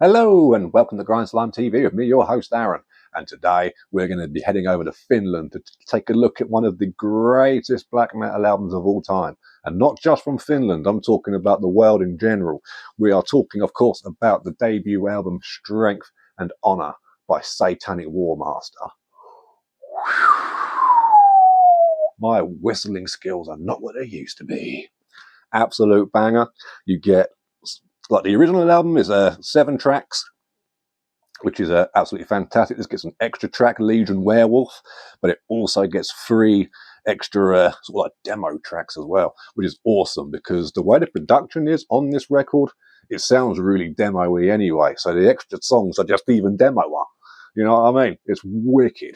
Hello and welcome to GrindslimeTV with me, your host Aaron. And today we're going to be heading over to Finland to take a look at one of the greatest black metal albums of all time. And not just from Finland, I'm talking about the world in general. We are talking, of course, about the debut album Strength and Honor by Satanic Warmaster. My whistling skills are not what they used to be. Absolute banger. You get, like, the original album is 7 tracks, which is absolutely fantastic. This gets an extra track, Legion Werewolf, but it also gets 3 extra sort of like demo tracks as well, which is awesome because the way the production is on this record, it sounds really demo-y anyway. So the extra songs are just even demo-y. You know what I mean? It's wicked.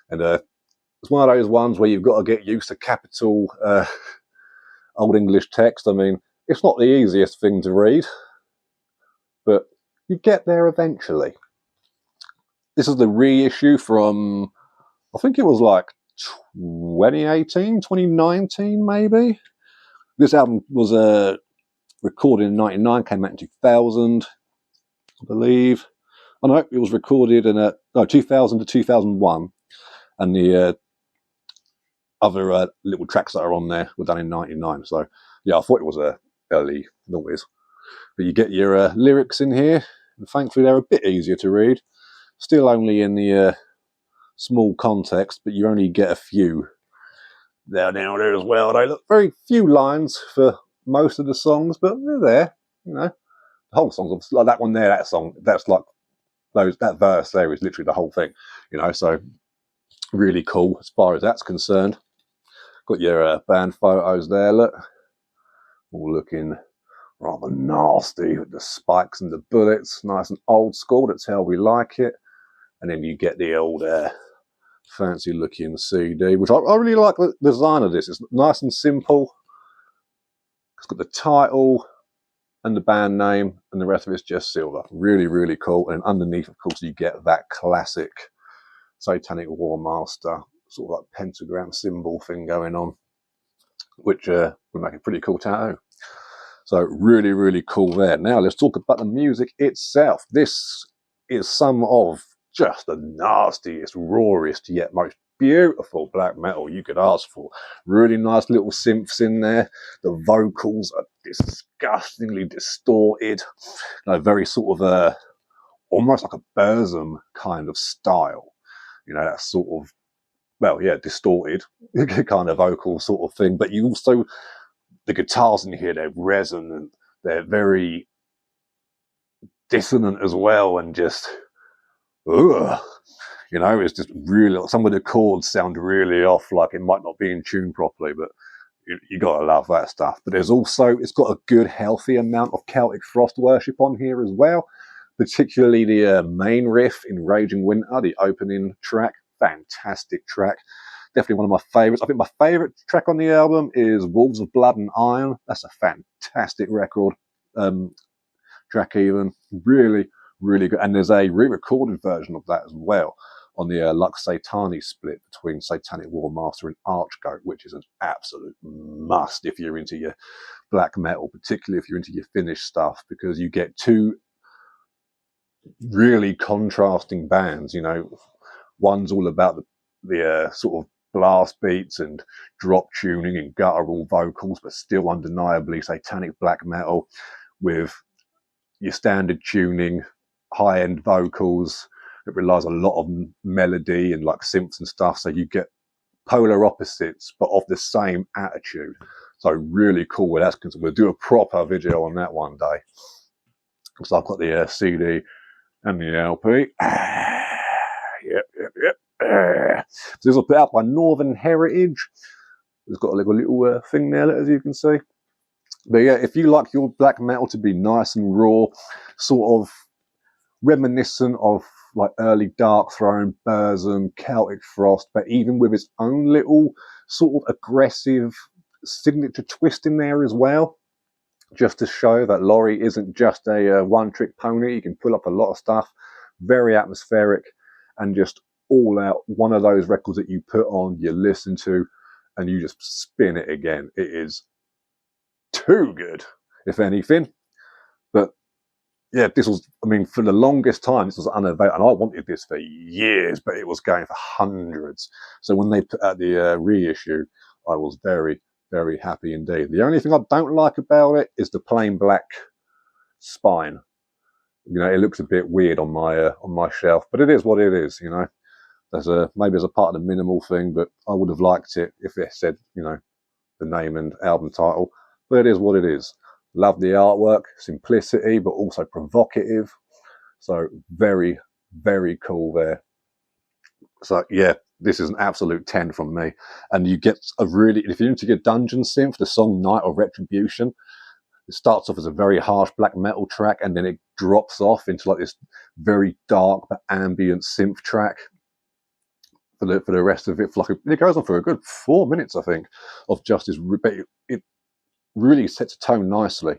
And it's one of those ones where you've got to get used to capital Old English text. I mean, it's not the easiest thing to read, but you get there eventually. This is the reissue from, I think it was like 2018, 2019 maybe. This album was recorded in 99, came out in 2000, I believe. Oh no, it was recorded in 2000 to 2001, and the other little tracks that are on there were done in 99. So yeah, I thought it was early noughties. But you get your lyrics in here, and thankfully they're a bit easier to read. Still only in the small context, but you only get a few down there as well. They look very few lines for most of the songs, but they're there. You know, the whole song's like that one there. That song, that's like that verse there is literally the whole thing. You know, so really cool as far as that's concerned. Got your band photos there. Look, all looking rather nasty with the spikes and the bullets, nice and old school. That's how we like it. And then you get the old fancy looking CD, which I really like the design of this. It's nice and simple. It's got the title and the band name, and the rest of it's just silver. Really, really cool. And underneath, of course, you get that classic Satanic Warmaster sort of like pentagram symbol thing going on, which would make a pretty cool tattoo. So really, really cool there. Now let's talk about the music itself. This is some of just the nastiest, rawest, yet most beautiful black metal you could ask for. Really nice little synths in there. The vocals are disgustingly distorted. You know, very sort of almost like a Burzum kind of style. You know, that sort of, well, yeah, distorted kind of vocal sort of thing. But you also, the guitars in here, they're resonant. They're very dissonant as well, and just, ugh. You know, it's just really, some of the chords sound really off, like it might not be in tune properly, but you gotta love that stuff. But there's also, it's got a good, healthy amount of Celtic frost worship on here as well, particularly the main riff in Raging Winter, the opening track. Fantastic track. Definitely one of my favourites. I think my favourite track on the album is Wolves of Blood and Iron. That's a fantastic record. Track even. Really, really good. And there's a re-recorded version of that as well on the Lux Satani split between Satanic Warmaster and Archgoat, which is an absolute must if you're into your black metal, particularly if you're into your Finnish stuff, because you get 2 really contrasting bands. You know, one's all about the sort of blast beats and drop tuning and guttural vocals, but still undeniably satanic black metal with your standard tuning, high-end vocals. It relies a lot on melody and like synths and stuff, so you get polar opposites but of the same attitude. So really cool with that. We'll do a proper video on that one day, because I've got the CD and the LP. Yep. So this was put out by Northern Heritage. It's got a little thing there, as you can see. But yeah, if you like your black metal to be nice and raw, sort of reminiscent of like early Darkthrone, Burzum, Celtic Frost, but even with its own little sort of aggressive signature twist in there as well, just to show that Laurie isn't just a one-trick pony. You can pull up a lot of stuff. Very atmospheric and just all out. One of those records that you put on, you listen to, and you just spin it again. It is too good, if anything. But yeah, this was, I mean, for the longest time, this was unavailable, and I wanted this for years, but it was going for hundreds. So when they put out the reissue, I was very, very happy indeed. The only thing I don't like about it is the plain black spine. You know, it looks a bit weird on my shelf, but it is what it is. You know, maybe as a part of the minimal thing, but I would have liked it if it said, you know, the name and album title. But it is what it is. Love the artwork, simplicity, but also provocative. So very, very cool there. So yeah, this is an absolute 10 from me. And you get a really, if you're into your dungeon synth, the song Night of Retribution, it starts off as a very harsh black metal track, and then it drops off into like this very dark but ambient synth track for the rest of it. It goes on for a good 4 minutes, I think, of just this. It really sets a tone nicely.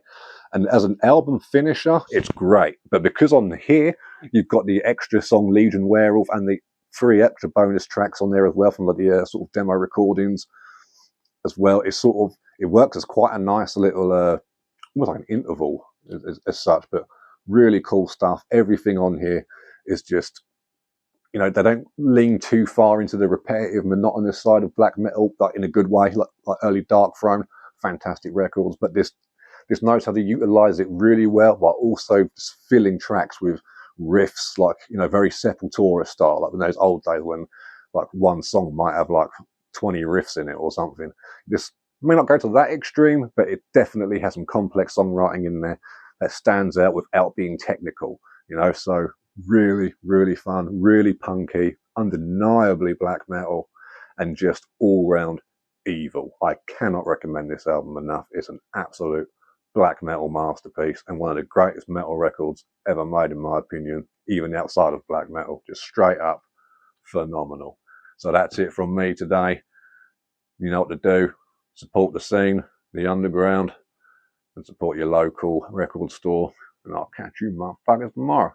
And as an album finisher, it's great. But because on here, you've got the extra song Legion Werewolf and the 3 extra bonus tracks on there as well from the sort of demo recordings as well. It works as quite a nice little, almost like an interval as such, but really cool stuff. Everything on here is just, you know, they don't lean too far into the repetitive, monotonous side of black metal, like in a good way, like early Dark Throne. Fantastic records, but this knows how to utilize it really well, while also just filling tracks with riffs, like, you know, very Sepultura style, like in those old days when like one song might have like 20 riffs in it or something. This may not go to that extreme, but it definitely has some complex songwriting in there that stands out without being technical, you know. So really, really fun, really punky, undeniably black metal, and just all round evil. I cannot recommend this album enough. It's an absolute black metal masterpiece and one of the greatest metal records ever made, in my opinion, even outside of black metal. Just straight up phenomenal. So that's it from me today. You know what to do. Support the scene, the underground, and support your local record store. And I'll catch you motherfuckers tomorrow.